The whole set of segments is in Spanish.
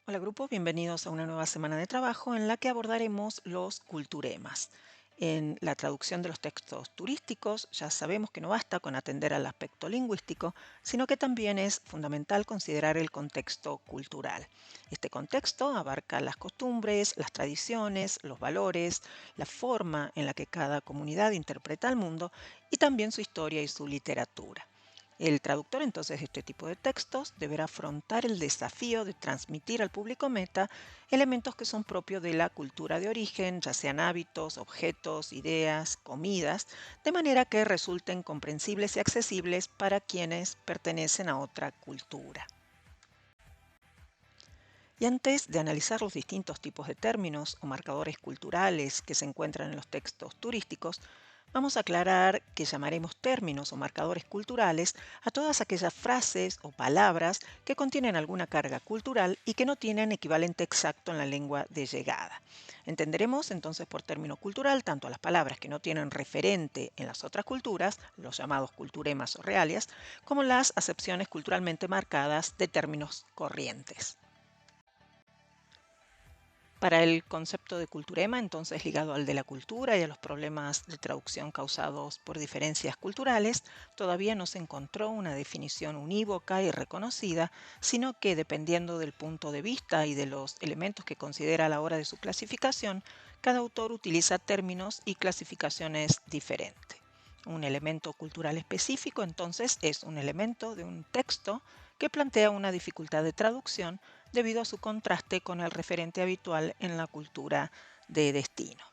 Hola grupo, bienvenidos a una nueva semana de trabajo en la que abordaremos los culturemas. En la traducción de los textos turísticos ya sabemos que no basta con atender al aspecto lingüístico, sino que también es fundamental considerar el contexto cultural. Este contexto abarca las costumbres, las tradiciones, los valores, la forma en la que cada comunidad interpreta el mundo y también su historia y su literatura. El traductor entonces de este tipo de textos deberá afrontar el desafío de transmitir al público meta elementos que son propios de la cultura de origen, ya sean hábitos, objetos, ideas, comidas, de manera que resulten comprensibles y accesibles para quienes pertenecen a otra cultura. Y antes de analizar los distintos tipos de términos o marcadores culturales que se encuentran en los textos turísticos, vamos a aclarar que llamaremos términos o marcadores culturales a todas aquellas frases o palabras que contienen alguna carga cultural y que no tienen equivalente exacto en la lengua de llegada. Entenderemos entonces por término cultural tanto a las palabras que no tienen referente en las otras culturas, los llamados culturemas o realias, como las acepciones culturalmente marcadas de términos corrientes. Para el concepto de culturema, entonces ligado al de la cultura y a los problemas de traducción causados por diferencias culturales, todavía no se encontró una definición unívoca y reconocida, sino que dependiendo del punto de vista y de los elementos que considera a la hora de su clasificación, cada autor utiliza términos y clasificaciones diferentes. Un elemento cultural específico, entonces, es un elemento de un texto que plantea una dificultad de traducción debido a su contraste con el referente habitual en la cultura de destino.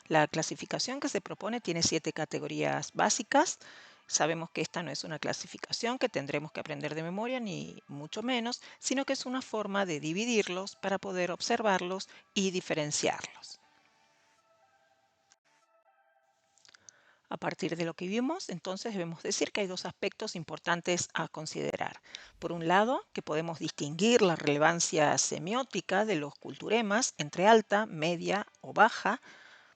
La clasificación que se propone tiene 7 categorías básicas. Sabemos que esta no es una clasificación que tendremos que aprender de memoria, ni mucho menos, sino que es una forma de dividirlos para poder observarlos y diferenciarlos. A partir de lo que vimos, entonces debemos decir que hay dos aspectos importantes a considerar. Por un lado, que podemos distinguir la relevancia semiótica de los culturemas entre alta, media o baja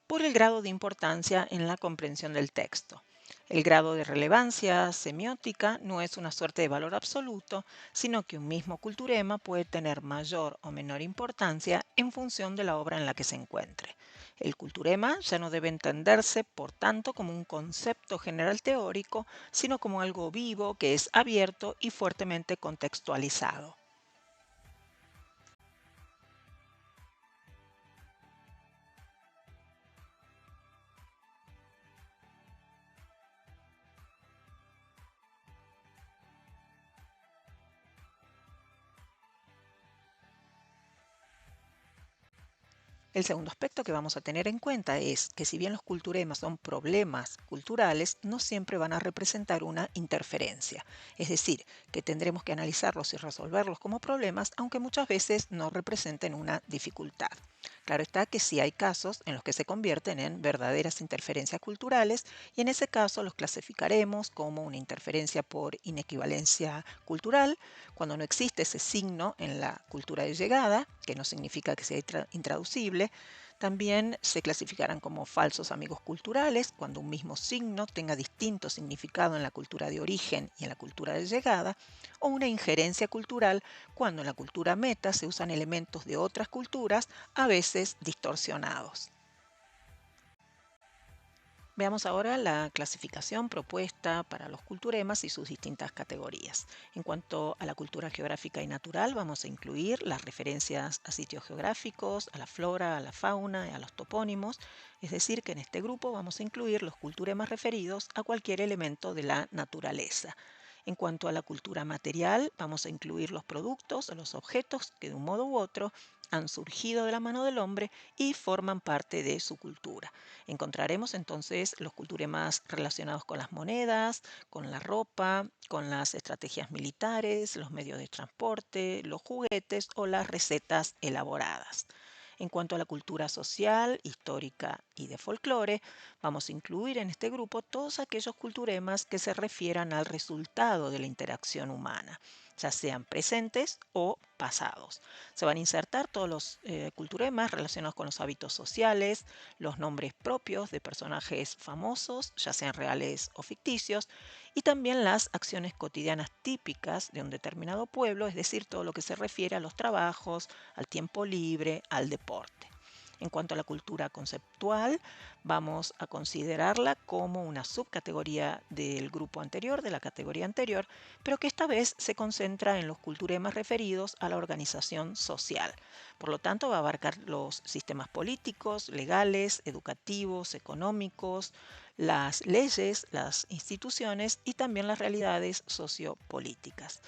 por el grado de importancia en la comprensión del texto. El grado de relevancia semiótica no es una suerte de valor absoluto, sino que un mismo culturema puede tener mayor o menor importancia en función de la obra en la que se encuentre. El culturema ya no debe entenderse, por tanto, como un concepto general teórico, sino como algo vivo que es abierto y fuertemente contextualizado. El segundo aspecto que vamos a tener en cuenta es que si bien los culturemas son problemas culturales, no siempre van a representar una interferencia. Es decir, que tendremos que analizarlos y resolverlos como problemas, aunque muchas veces no representen una dificultad. Claro está que sí hay casos en los que se convierten en verdaderas interferencias culturales y en ese caso los clasificaremos como una interferencia por inequivalencia cultural, cuando no existe ese signo en la cultura de llegada, que no significa que sea intraducible. También se clasificarán como falsos amigos culturales cuando un mismo signo tenga distinto significado en la cultura de origen y en la cultura de llegada, o una injerencia cultural cuando en la cultura meta se usan elementos de otras culturas, a veces distorsionados. Veamos ahora la clasificación propuesta para los culturemas y sus distintas categorías. En cuanto a la cultura geográfica y natural, vamos a incluir las referencias a sitios geográficos, a la flora, a la fauna y a los topónimos, es decir, que en este grupo vamos a incluir los culturemas referidos a cualquier elemento de la naturaleza. En cuanto a la cultura material, vamos a incluir los productos o los objetos que de un modo u otro han surgido de la mano del hombre y forman parte de su cultura. Encontraremos entonces los culturemas relacionados con las monedas, con la ropa, con las estrategias militares, los medios de transporte, los juguetes o las recetas elaboradas. En cuanto a la cultura social, histórica y de folclore, vamos a incluir en este grupo todos aquellos culturemas que se refieran al resultado de la interacción humana. ya sean presentes o pasados. Se van a insertar todos los culturemas relacionados con los hábitos sociales, los nombres propios de personajes famosos, ya sean reales o ficticios, y también las acciones cotidianas típicas de un determinado pueblo, es decir, todo lo que se refiere a los trabajos, al tiempo libre, al deporte. En cuanto a la cultura conceptual, vamos a considerarla como una subcategoría del grupo anterior, de la categoría anterior, pero que esta vez se concentra en los culturemas referidos a la organización social. Por lo tanto, va a abarcar los sistemas políticos, legales, educativos, económicos, las leyes, las instituciones y también las realidades sociopolíticas.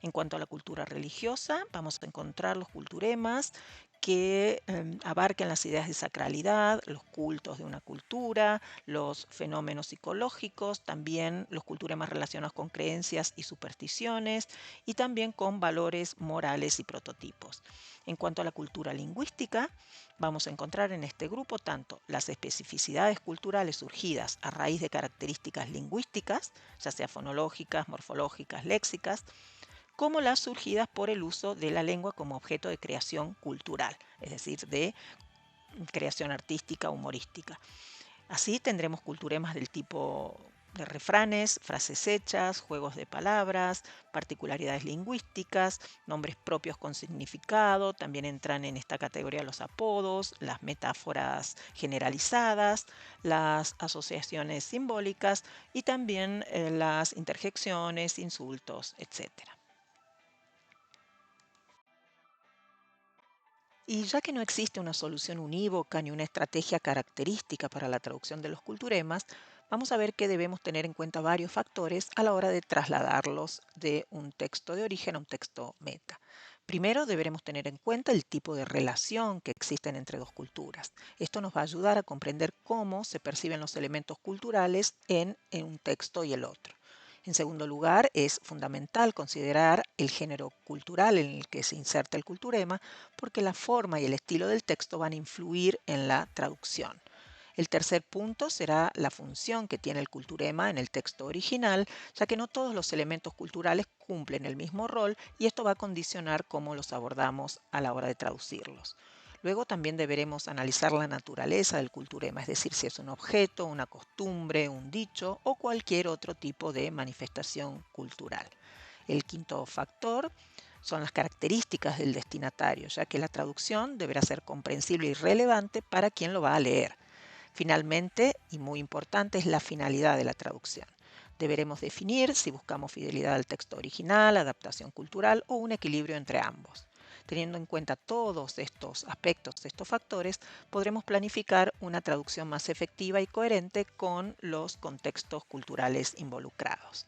En cuanto a la cultura religiosa, vamos a encontrar los culturemas que abarquen las ideas de sacralidad, los cultos de una cultura, los fenómenos psicológicos, también los culturemas relacionados con creencias y supersticiones y también con valores morales y prototipos. En cuanto a la cultura lingüística, vamos a encontrar en este grupo tanto las especificidades culturales surgidas a raíz de características lingüísticas, ya sea fonológicas, morfológicas, léxicas, como las surgidas por el uso de la lengua como objeto de creación cultural, es decir, de creación artística, humorística. Así tendremos culturemas del tipo de refranes, frases hechas, juegos de palabras, particularidades lingüísticas, nombres propios con significado, también entran en esta categoría los apodos, las metáforas generalizadas, las asociaciones simbólicas y también las interjecciones, insultos, etcétera. Y ya que no existe una solución unívoca ni una estrategia característica para la traducción de los culturemas, vamos a ver que debemos tener en cuenta varios factores a la hora de trasladarlos de un texto de origen a un texto meta. Primero, deberemos tener en cuenta el tipo de relación que existen entre dos culturas. Esto nos va a ayudar a comprender cómo se perciben los elementos culturales en un texto y el otro. En segundo lugar, es fundamental considerar el género cultural en el que se inserta el culturema, porque la forma y el estilo del texto van a influir en la traducción. El tercer punto será la función que tiene el culturema en el texto original, ya que no todos los elementos culturales cumplen el mismo rol y esto va a condicionar cómo los abordamos a la hora de traducirlos. Luego también deberemos analizar la naturaleza del culturema, es decir, si es un objeto, una costumbre, un dicho o cualquier otro tipo de manifestación cultural. El quinto factor son las características del destinatario, ya que la traducción deberá ser comprensible y relevante para quien lo va a leer. Finalmente, y muy importante, es la finalidad de la traducción. Deberemos definir si buscamos fidelidad al texto original, adaptación cultural o un equilibrio entre ambos. Teniendo en cuenta todos estos aspectos, estos factores, podremos planificar una traducción más efectiva y coherente con los contextos culturales involucrados.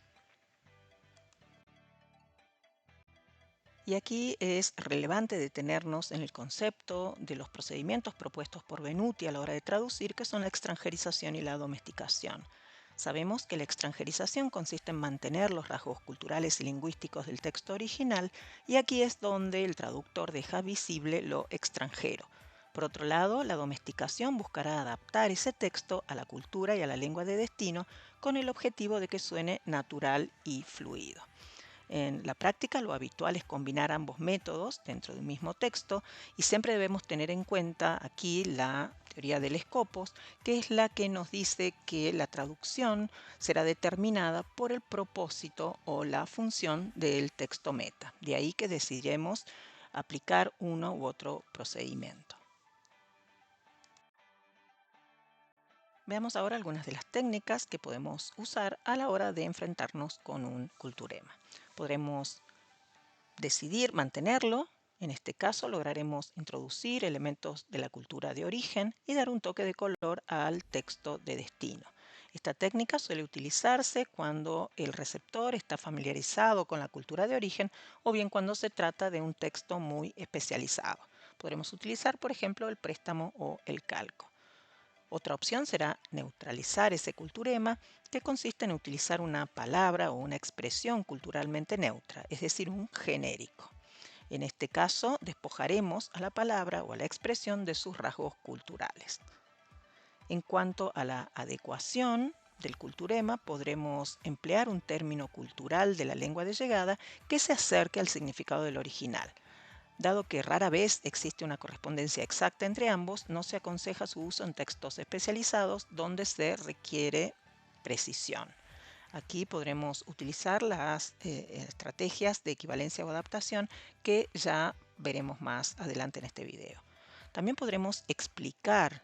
Y aquí es relevante detenernos en el concepto de los procedimientos propuestos por Venuti a la hora de traducir, que son la extranjerización y la domesticación. Sabemos que la extranjerización consiste en mantener los rasgos culturales y lingüísticos del texto original, y aquí es donde el traductor deja visible lo extranjero. Por otro lado, la domesticación buscará adaptar ese texto a la cultura y a la lengua de destino con el objetivo de que suene natural y fluido. En la práctica, lo habitual es combinar ambos métodos dentro de un mismo texto y siempre debemos tener en cuenta aquí la teoría del Scopus, que es la que nos dice que la traducción será determinada por el propósito o la función del texto meta. De ahí que decidiremos aplicar uno u otro procedimiento. Veamos ahora algunas de las técnicas que podemos usar a la hora de enfrentarnos con un culturema. Podremos decidir mantenerlo. En este caso lograremos introducir elementos de la cultura de origen y dar un toque de color al texto de destino. Esta técnica suele utilizarse cuando el receptor está familiarizado con la cultura de origen o bien cuando se trata de un texto muy especializado. Podremos utilizar, por ejemplo, el préstamo o el calco. Otra opción será neutralizar ese culturema, que consiste en utilizar una palabra o una expresión culturalmente neutra, es decir, un genérico. En este caso, despojaremos a la palabra o a la expresión de sus rasgos culturales. En cuanto a la adecuación, del culturema podremos emplear un término cultural de la lengua de llegada que se acerque al significado del original. Dado que rara vez existe una correspondencia exacta entre ambos, no se aconseja su uso en textos especializados donde se requiere precisión. Aquí podremos utilizar las estrategias de equivalencia o adaptación que ya veremos más adelante en este video. También podremos explicar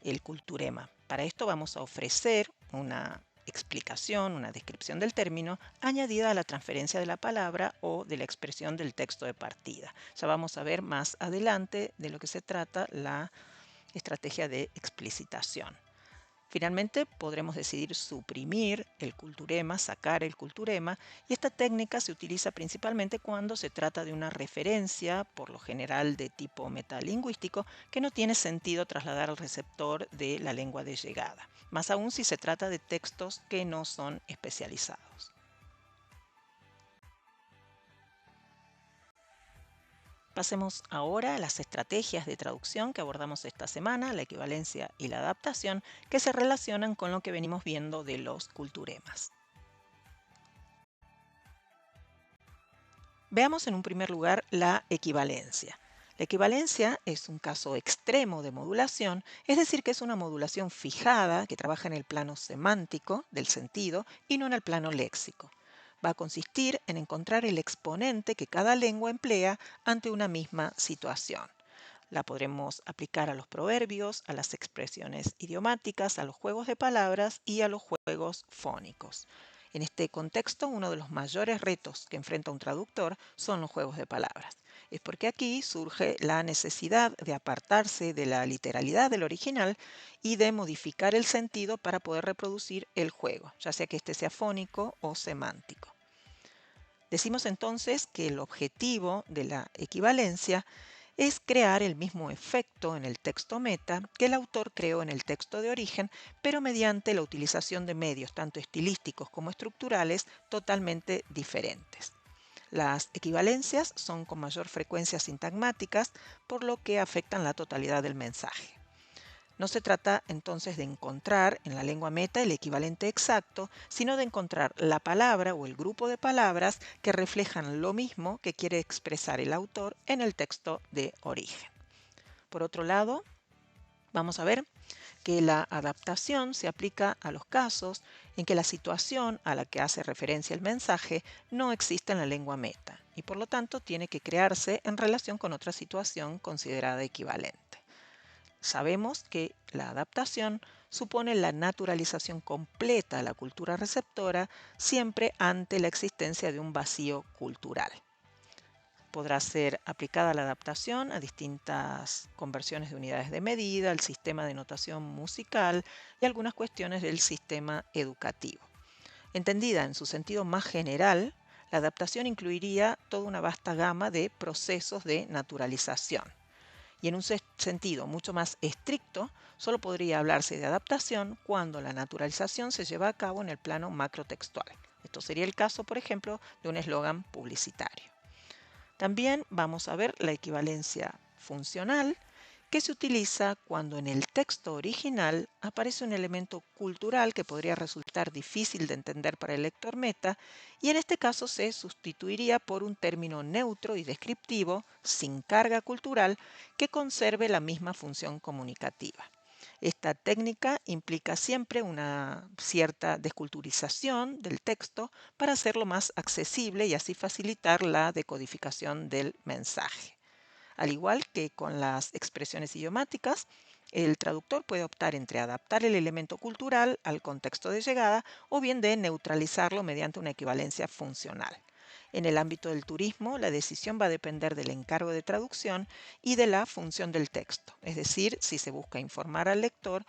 el culturema. Para esto vamos a ofrecer una explicación, una descripción del término añadida a la transferencia de la palabra o de la expresión del texto de partida. Ya vamos a ver más adelante de lo que se trata la estrategia de explicitación. Finalmente, podremos decidir suprimir el culturema, sacar el culturema, y esta técnica se utiliza principalmente cuando se trata de una referencia, por lo general de tipo metalingüístico, que no tiene sentido trasladar al receptor de la lengua de llegada, más aún si se trata de textos que no son especializados. Pasemos ahora a las estrategias de traducción que abordamos esta semana, la equivalencia y la adaptación, que se relacionan con lo que venimos viendo de los culturemas. Veamos en un primer lugar la equivalencia. La equivalencia es un caso extremo de modulación, es decir, que es una modulación fijada que trabaja en el plano semántico del sentido y no en el plano léxico. Va a consistir en encontrar el exponente que cada lengua emplea ante una misma situación. La podremos aplicar a los proverbios, a las expresiones idiomáticas, a los juegos de palabras y a los juegos fónicos. En este contexto, uno de los mayores retos que enfrenta un traductor son los juegos de palabras. Es porque aquí surge la necesidad de apartarse de la literalidad del original y de modificar el sentido para poder reproducir el juego, ya sea que este sea fónico o semántico. Decimos entonces que el objetivo de la equivalencia es crear el mismo efecto en el texto meta que el autor creó en el texto de origen, pero mediante la utilización de medios tanto estilísticos como estructurales totalmente diferentes. Las equivalencias son con mayor frecuencia sintagmáticas, por lo que afectan la totalidad del mensaje. No se trata entonces de encontrar en la lengua meta el equivalente exacto, sino de encontrar la palabra o el grupo de palabras que reflejan lo mismo que quiere expresar el autor en el texto de origen. Por otro lado, vamos a ver que la adaptación se aplica a los casos en que la situación a la que hace referencia el mensaje no existe en la lengua meta y por lo tanto tiene que crearse en relación con otra situación considerada equivalente. Sabemos que la adaptación supone la naturalización completa a la cultura receptora siempre ante la existencia de un vacío cultural. Podrá ser aplicada la adaptación a distintas conversiones de unidades de medida, al sistema de notación musical y algunas cuestiones del sistema educativo. Entendida en su sentido más general, la adaptación incluiría toda una vasta gama de procesos de naturalización. Y en un sentido mucho más estricto, solo podría hablarse de adaptación cuando la naturalización se lleva a cabo en el plano macrotextual. Esto sería el caso, por ejemplo, de un eslogan publicitario. También vamos a ver la equivalencia funcional, que se utiliza cuando en el texto original aparece un elemento cultural que podría resultar difícil de entender para el lector meta, y en este caso se sustituiría por un término neutro y descriptivo, sin carga cultural, que conserve la misma función comunicativa. Esta técnica implica siempre una cierta desculturización del texto para hacerlo más accesible y así facilitar la decodificación del mensaje. Al igual que con las expresiones idiomáticas, el traductor puede optar entre adaptar el elemento cultural al contexto de llegada o bien de neutralizarlo mediante una equivalencia funcional. En el ámbito del turismo, la decisión va a depender del encargo de traducción y de la función del texto, es decir, si se busca informar al lector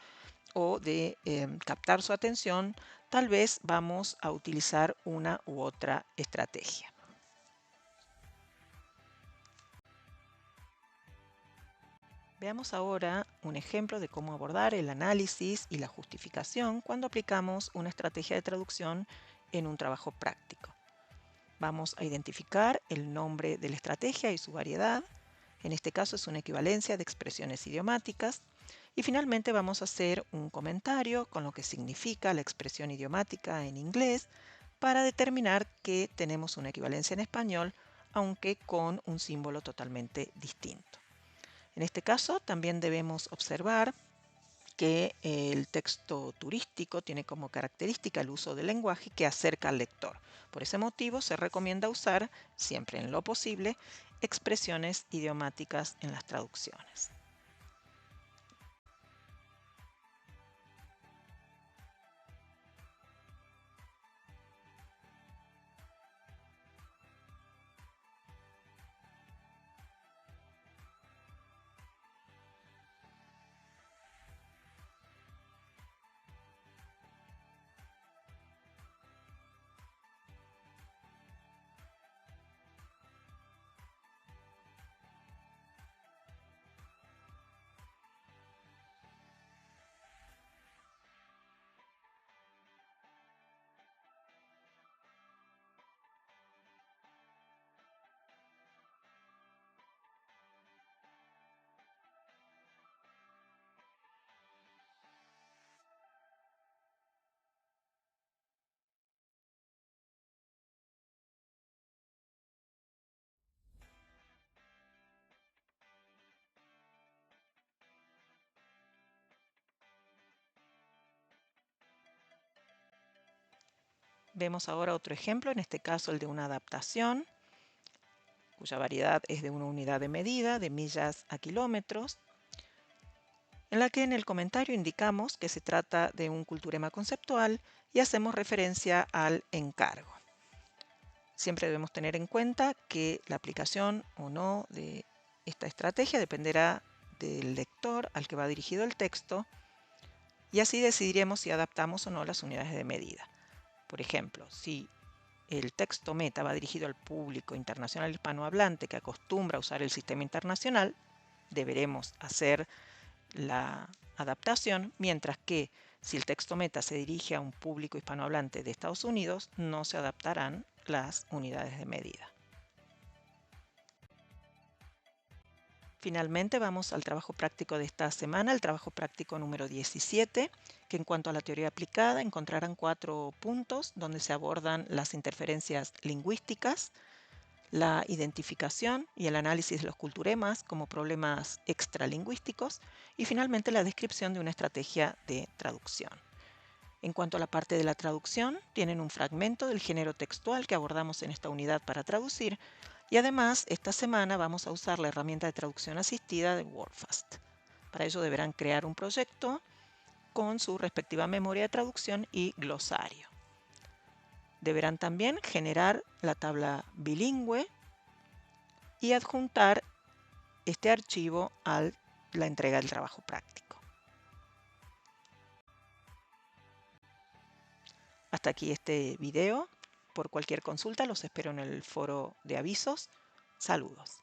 o de captar su atención, tal vez vamos a utilizar una u otra estrategia. Veamos ahora un ejemplo de cómo abordar el análisis y la justificación cuando aplicamos una estrategia de traducción en un trabajo práctico. Vamos a identificar el nombre de la estrategia y su variedad. En este caso es una equivalencia de expresiones idiomáticas Y finalmente vamos a hacer un comentario con lo que significa la expresión idiomática en inglés para determinar que tenemos una equivalencia en español, aunque con un símbolo totalmente distinto. En este caso también debemos observar que el texto turístico tiene como característica el uso del lenguaje que acerca al lector. Por ese motivo se recomienda usar, siempre en lo posible, expresiones idiomáticas en las traducciones. Vemos ahora otro ejemplo, en este caso el de una adaptación, cuya variedad es de una unidad de medida, de millas a kilómetros, en la que en el comentario indicamos que se trata de un culturema conceptual y hacemos referencia al encargo. Siempre debemos tener en cuenta que la aplicación o no de esta estrategia dependerá del lector al que va dirigido el texto, y así decidiremos si adaptamos o no las unidades de medida. Por ejemplo, si el texto meta va dirigido al público internacional hispanohablante que acostumbra a usar el sistema internacional, deberemos hacer la adaptación, mientras que si el texto meta se dirige a un público hispanohablante de Estados Unidos, no se adaptarán las unidades de medida. Finalmente vamos al trabajo práctico de esta semana, el trabajo práctico número 17, que en cuanto a la teoría aplicada encontrarán 4 puntos donde se abordan las interferencias lingüísticas, la identificación y el análisis de los culturemas como problemas extralingüísticos y finalmente la descripción de una estrategia de traducción. En cuanto a la parte de la traducción, tienen un fragmento del género textual que abordamos en esta unidad para traducir, y además esta semana vamos a usar la herramienta de traducción asistida de Wordfast. Para ello deberán crear un proyecto con su respectiva memoria de traducción y glosario. Deberán también generar la tabla bilingüe y adjuntar este archivo a la entrega del trabajo práctico. Hasta aquí este video. Por cualquier consulta los espero en el foro de avisos. Saludos.